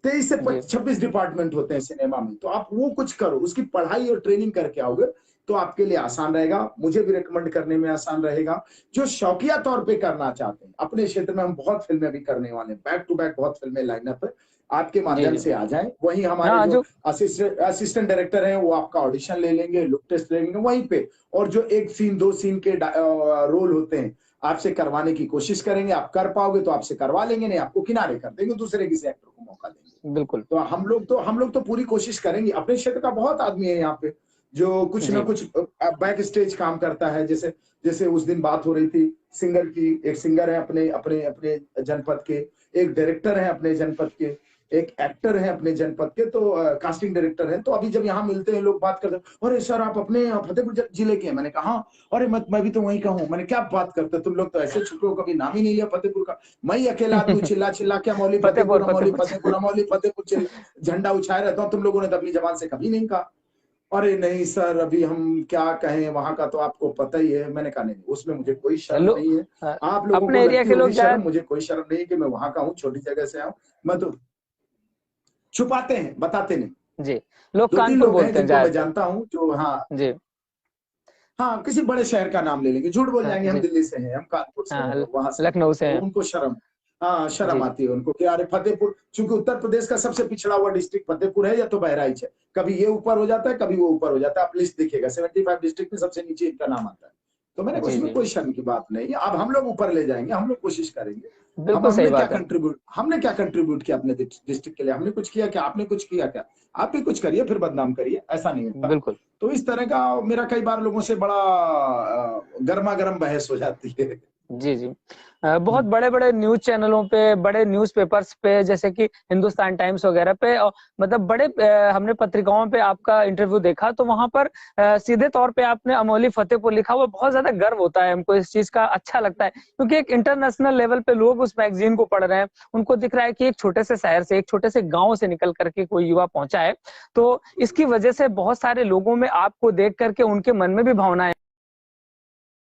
Speaker 2: 23 से
Speaker 1: जी
Speaker 2: 26 डिपार्टमेंट होते हैं सिनेमा में, तो आप वो कुछ करो, उसकी पढ़ाई और ट्रेनिंग करके आओगे तो आपके लिए आसान रहेगा, मुझे भी रिकमेंड करने में आसान रहेगा। जो शौकिया तौर पे करना चाहते हैं, अपने क्षेत्र में हम बहुत फिल्में भी करने वाले हैं, बैक टू बैक बहुत फिल्में लाइनअप है, आपके
Speaker 1: जी
Speaker 2: माध्यम
Speaker 1: जी।
Speaker 2: से आ जाएं, वहीं हमारे
Speaker 1: हाँ
Speaker 2: जो
Speaker 1: जो
Speaker 2: असिस्टेंट डायरेक्टर हैं वो आपका ऑडिशन ले लेंगे, लुक टेस्ट ले लेंगे वहीं पे, और जो एक सीन 2 सीन के रोल होते हैं आपसे करवाने की कोशिश करेंगे, आप कर पाओगे तो आपसे करवा लेंगे, नहीं आपको किनारे कर देंगे, दूसरे किसी एक्टर को मौका देंगे।
Speaker 1: बिल्कुल।
Speaker 2: तो हम लोग तो पूरी कोशिश करेंगे, अपने क्षेत्र का बहुत आदमी है यहाँ पे जो कुछ ना
Speaker 1: जी
Speaker 2: कुछ बैक स्टेज काम करता है, जैसे जैसे उस दिन बात हो रही थी सिंगर की, एक सिंगर है अपने अपने अपने जनपद के, एक डायरेक्टर है अपने जनपद के, एक एक्टर है अपने जनपद के, तो कास्टिंग डायरेक्टर है, तो अभी जब यहाँ मिलते हैं लोग बात करते हैं, अरे सर आप अपने फतेहपुर जिले के हैं, मैंने कहा हाँ, अरे मैं भी तो वहीं का हूँ, मैंने क्या बात करते तुम लोग, तो ऐसे छुपे हो, कभी नाम ही नहीं लिया फतेहपुर का, मैं ही अकेला आदमी चिल्ला चिल्ला के अमौली
Speaker 1: फतेहपुर
Speaker 2: फतेहपुर अमौली
Speaker 1: फतेहपुर।
Speaker 2: फतेहपुर अमौली फतेहपुर झंडा उछाए रहता हूँ, तुम लोगों ने तो अपनी जबान से कभी नहीं कहा। अरे नहीं सर, अभी हम क्या कहें, वहां का तो आपको पता ही है, मैंने कहा नहीं, उसमें मुझे कोई शर्म
Speaker 1: लो
Speaker 2: नहीं है, आप लोगों को
Speaker 1: अपने एरिया
Speaker 2: लगती
Speaker 1: के लोग
Speaker 2: होगी
Speaker 1: ज्यादा।
Speaker 2: शर्म, मुझे कोई शर्म नहीं है कि मैं वहां का हूँ, छोटी जगह से आऊँ, मैं तो छुपाते हैं, बताते नहीं।
Speaker 1: जी लोग
Speaker 2: 2-3
Speaker 1: कानपुर
Speaker 2: लोग हैं
Speaker 1: बोलते हैं
Speaker 2: जिनको मैं
Speaker 1: ज्यादातर।
Speaker 2: जानता हूँ जो, हाँ
Speaker 1: जी
Speaker 2: हाँ, किसी बड़े शहर का नाम ले लेंगे, झूठ बोल
Speaker 1: हाँ
Speaker 2: जाएंगे हम
Speaker 1: जी।
Speaker 2: दिल्ली से हैं, हम कानपुर से
Speaker 1: हाँ
Speaker 2: हैं, वहां से हैं,
Speaker 1: लखनऊ से
Speaker 2: तो
Speaker 1: हैं।
Speaker 2: उनको शर्म, हाँ शर्म
Speaker 1: जी जी।
Speaker 2: आती है उनको कि अरे फतेहपुर, चूंकि उत्तर प्रदेश का सबसे पिछड़ा हुआ डिस्ट्रिक्ट फतेहपुर है या तो बहराइच है, कभी ये ऊपर हो जाता है कभी वो ऊपर हो जाता है, आप लिस्ट देखिएगा 75 डिस्ट्रिक्ट में सबसे नीचे इनका नाम आता है। तो मैंने
Speaker 1: जी
Speaker 2: उसमें
Speaker 1: जी।
Speaker 2: कोई शर्म की बात नहीं है, अब हम लोग ऊपर ले जाएंगे, हम लोग कोशिश करेंगे। हम
Speaker 1: बिल्कुल सही बात है।
Speaker 2: हमने क्या कंट्रीब्यूट किया अपने डिस्ट्रिक्ट के लिए, हमने कुछ किया क्या, आपने कुछ किया क्या? आप भी कुछ करिए फिर बदनाम करिए, ऐसा नहीं होता।
Speaker 1: बिल्कुल।
Speaker 2: तो इस तरह का मेरा कई बार लोगों से बड़ा गर्मा गर्म बहस हो जाती है।
Speaker 1: जी जी। बहुत बड़े बड़े न्यूज चैनलों पे, बड़े न्यूज पेपर्स पे, जैसे कि हिंदुस्तान टाइम्स वगैरह पे, और मतलब बड़े हमने पत्रिकाओं पे आपका इंटरव्यू देखा, तो वहां पर सीधे तौर पे आपने अमोली फतेहपुर लिखा हुआ, बहुत ज्यादा गर्व होता है हमको इस चीज का, अच्छा लगता है, क्योंकि एक इंटरनेशनल लेवल पे लोग उस मैगजीन को पढ़ रहे हैं, उनको दिख रहा है कि एक छोटे से शहर से, एक छोटे से गांव से निकल करके कोई युवा पहुंचा है, तो इसकी वजह से बहुत सारे लोगों में आपको देख करके उनके मन में भी भावनाएं,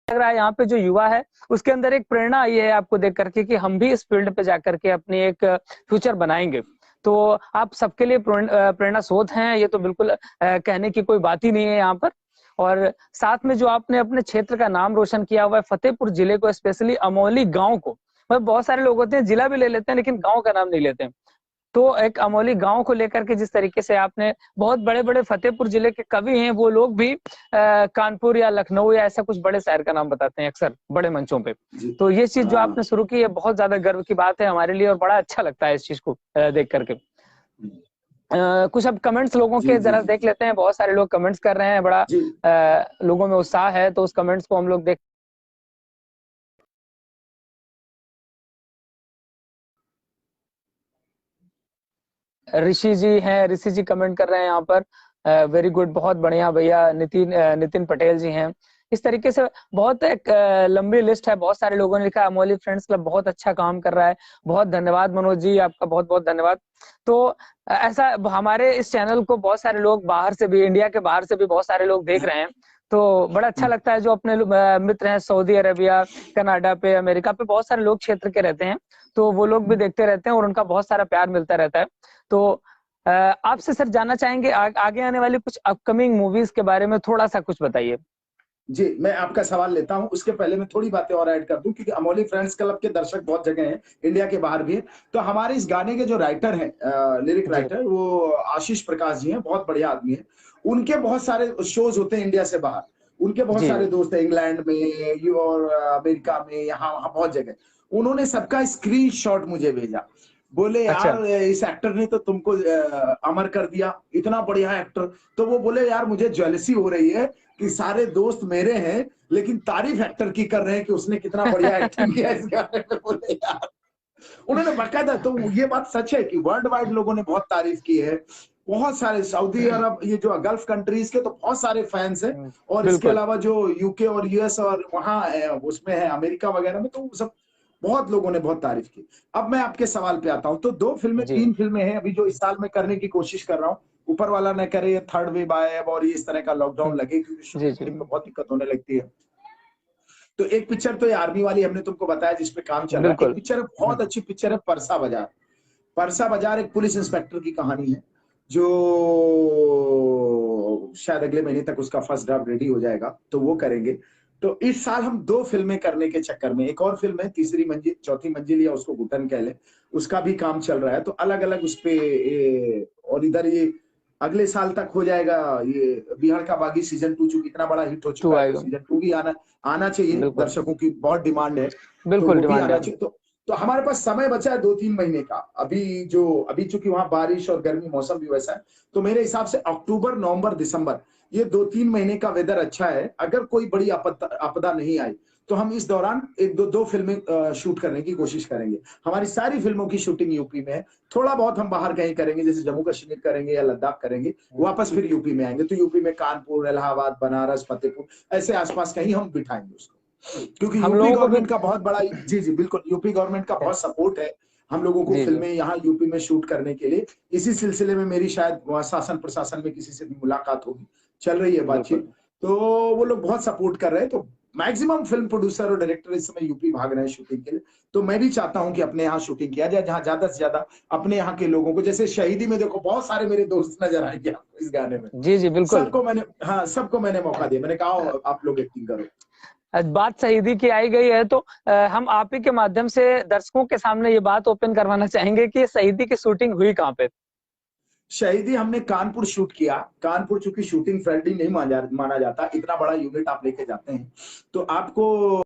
Speaker 1: लग रहा है यहाँ पे जो युवा है उसके अंदर एक प्रेरणा आई है आपको देख करके कि हम भी इस फील्ड पे जाकर के अपनी एक फ्यूचर बनाएंगे। तो आप सबके लिए प्रेरणा स्रोत हैं, ये तो बिल्कुल कहने की कोई बात ही नहीं है यहाँ पर। और साथ में जो आपने अपने क्षेत्र का नाम रोशन किया हुआ है, फतेहपुर जिले को, स्पेशली अमौली गांव को, मतलब बहुत सारे लोग होते हैं जिला भी ले लेते हैं लेकिन गांव का नाम नहीं लेते हैं, तो एक अमोली गांव को लेकर के जिस तरीके से आपने, बहुत बड़े बड़े फतेहपुर जिले के कवि हैं वो लोग भी कानपुर या लखनऊ या ऐसा कुछ बड़े शहर का नाम बताते हैं अक्सर बड़े मंचों पे।
Speaker 2: जी
Speaker 1: तो ये चीज जो
Speaker 2: हाँ।
Speaker 1: आपने शुरू की है बहुत ज्यादा गर्व की बात है हमारे लिए, और बड़ा अच्छा लगता है इस चीज को देख करके। कुछ अब कमेंट्स लोगों
Speaker 2: जी
Speaker 1: के
Speaker 2: जी
Speaker 1: जरा
Speaker 2: जी
Speaker 1: देख लेते हैं। बहुत सारे लोग कमेंट्स कर रहे हैं, बड़ा
Speaker 2: जी।
Speaker 1: लोगों में उत्साह है, तो उस कमेंट्स को हम लोग देख। ऋषि जी हैं, ऋषि जी कमेंट कर रहे हैं यहाँ पर, वेरी गुड, बहुत बढ़िया भैया। नितिन पटेल जी हैं। इस तरीके से बहुत एक लंबी लिस्ट है, बहुत सारे लोगों ने लिखा। अमोली फ्रेंड्स क्लब बहुत अच्छा काम कर रहा है, बहुत धन्यवाद मनोज जी, आपका बहुत बहुत धन्यवाद। तो ऐसा हमारे इस चैनल को बहुत सारे लोग बाहर से भी, इंडिया के बाहर से भी बहुत सारे लोग देख रहे हैं, तो बड़ा अच्छा लगता है। जो अपने मित्र हैं सऊदी अरेबिया, कनाडा पे, अमेरिका पे, बहुत सारे लोग क्षेत्र के रहते हैं, तो वो लोग भी देखते रहते हैं और उनका बहुत सारा प्यार मिलता रहता है। तो आपसे सर जानना चाहेंगे आगे आने वाली कुछ अपकमिंग मूवीज के बारे में थोड़ा सा कुछ बताइए।
Speaker 2: जी, मैं आपका सवाल लेता हूं, उसके पहले मैं थोड़ी बातें और ऐड कर दूं, क्योंकि अमोली फ्रेंड्स क्लब के दर्शक बहुत जगह हैं, इंडिया के बाहर भी हैं। तो हमारे इस गाने के जो राइटर हैं, लिरिक
Speaker 1: जी
Speaker 2: राइटर, वो आशीष प्रकाश जी हैं, बहुत बढ़िया आदमी हैं। उनके बहुत सारे शोज होते हैं इंडिया से बाहर, उनके बहुत
Speaker 1: जी
Speaker 2: सारे दोस्त हैं इंग्लैंड में और अमेरिका में, यहाँ वहाँ बहुत जगह। उन्होंने सबका स्क्रीनशॉट मुझे भेजा, बोले
Speaker 1: अच्छा
Speaker 2: यार इस एक्टर ने तो तुमको अमर कर दिया, इतना बढ़िया एक्टर। तो वो बोले यार मुझे जेलसी हो रही है कि सारे दोस्त मेरे हैं लेकिन तारीफ एक्टर की कर रहे हैं कि उसने कितना बढ़िया एक्टिंग किया इस गाने में। बोले यार, उन्होंने बकायदा, तो ये बात सच है कि वर्ल्ड वाइड लोगों ने बहुत तारीफ की है। बहुत सारे सऊदी अरब, ये जो गल्फ कंट्रीज के तो बहुत सारे फैंस हैं, और इसके
Speaker 1: बिल्कुल।
Speaker 2: अलावा जो यूके और यूएस और वहाँ उसमें है अमेरिका वगैरह में, तो सब बहुत लोगों ने बहुत तारीफ की। अब मैं आपके सवाल पे आता हूँ, तो 2 फिल्में,
Speaker 1: जी
Speaker 2: 3 फिल्में हैं अभी जो इस साल में करने की कोशिश कर रहा हूँ। ऊपर वाला न करे ये थर्ड वेव आए और ये इस तरह का लॉकडाउन लगे, क्योंकि
Speaker 1: जी
Speaker 2: शूटिंग
Speaker 1: जी
Speaker 2: वूटिंग में बहुत दिक्कत होने लगती है। तो एक पिक्चर तो ये आर्मी वाली हमने तुमको बताया जिसपे काम चल रहा है। एक
Speaker 1: बिल्कुल।
Speaker 2: पिक्चर है, बहुत अच्छी पिक्चर है, परसा बाजार। परसा बाजार एक पुलिस इंस्पेक्टर की कहानी है, जो शायद अगले महीने तक उसका फर्स्ट ड्राफ्ट रेडी हो जाएगा, तो वो करेंगे। तो इस साल हम 2 फिल्में करने के चक्कर में, एक और फिल्म है तीसरी मंजिल, चौथी मंजिल, या उसको घुटन कह ले, उसका भी काम चल रहा है। तो अलग अलग उस पे और इधर ये अगले साल तक हो जाएगा ये बिहार का बागी सीजन 2, चूंकि इतना बड़ा हिट हो
Speaker 1: टू
Speaker 2: चुका है तो
Speaker 1: आएगा।
Speaker 2: सीजन 2 भी आना आना चाहिए,
Speaker 1: बिल्कुल
Speaker 2: दर्शकों की बहुत डिमांड है, तो
Speaker 1: बिल्कुल
Speaker 2: वो भी
Speaker 1: डिमांड
Speaker 2: आना
Speaker 1: है।
Speaker 2: चाहिए। तो हमारे पास समय बचा है 2-3 महीने का। अभी चूंकि वहां बारिश और गर्मी मौसम भी वैसा है, तो मेरे हिसाब से अक्टूबर नवंबर दिसंबर, ये 2-3 महीने का वेदर अच्छा है। अगर कोई बड़ी आपदा नहीं आई तो हम इस दौरान एक दो फिल्में शूट करने की कोशिश करेंगे। हमारी सारी फिल्मों की शूटिंग यूपी में है, थोड़ा बहुत हम बाहर कहीं करेंगे, जैसे जम्मू कश्मीर करेंगे या लद्दाख करेंगे, वापस फिर यूपी में आएंगे। तो यूपी में कानपुर, इलाहाबाद, बनारस, फतेहपुर, ऐसे आसपास कहीं हम बिठाएंगे उसको, क्योंकि
Speaker 1: हम
Speaker 2: यूपी
Speaker 1: लोगों को भी।
Speaker 2: गवर्नमेंट का बहुत बड़ा, जी जी बिल्कुल, यूपी गवर्नमेंट का बहुत सपोर्ट है हम लोगों को
Speaker 1: जी जी
Speaker 2: फिल्में यहाँ यूपी में शूट करने के लिए। इसी सिलसिले में मेरी शायद वहाँ शासन प्रशासन में किसी से भी मुलाकात होगी, चल रही है बातचीत।
Speaker 1: बिल्कुल।
Speaker 2: तो वो लोग बहुत सपोर्ट कर रहे हैं। तो मैक्सिमम फिल्म प्रोड्यूसर और डायरेक्टर इस समय यूपी भाग रहे हैं शूटिंग के लिए। तो मैं भी चाहता हूं कि अपने यहाँ शूटिंग किया जाए, जहां ज्यादा से ज्यादा अपने यहाँ के लोगों को, जैसे शहीदी में देखो बहुत सारे मेरे दोस्त नजर आएंगे आपको इस गाने में।
Speaker 1: जी जी बिल्कुल।
Speaker 2: सबको मैंने मौका दिया, मैंने कहा "आओ, आप लोग एक्टिंग करो"।
Speaker 1: बात शहीदी की आई गई है, तो हम आप ही के माध्यम से दर्शकों के सामने ये बात ओपन करवाना चाहेंगे कि शहीदी की शूटिंग हुई कहाँ पे।
Speaker 2: शहीदी हमने कानपुर शूट किया। कानपुर चूंकि शूटिंग फ्रेंडली नहीं माना जाता, इतना बड़ा यूनिट आप लेके जाते हैं तो आपको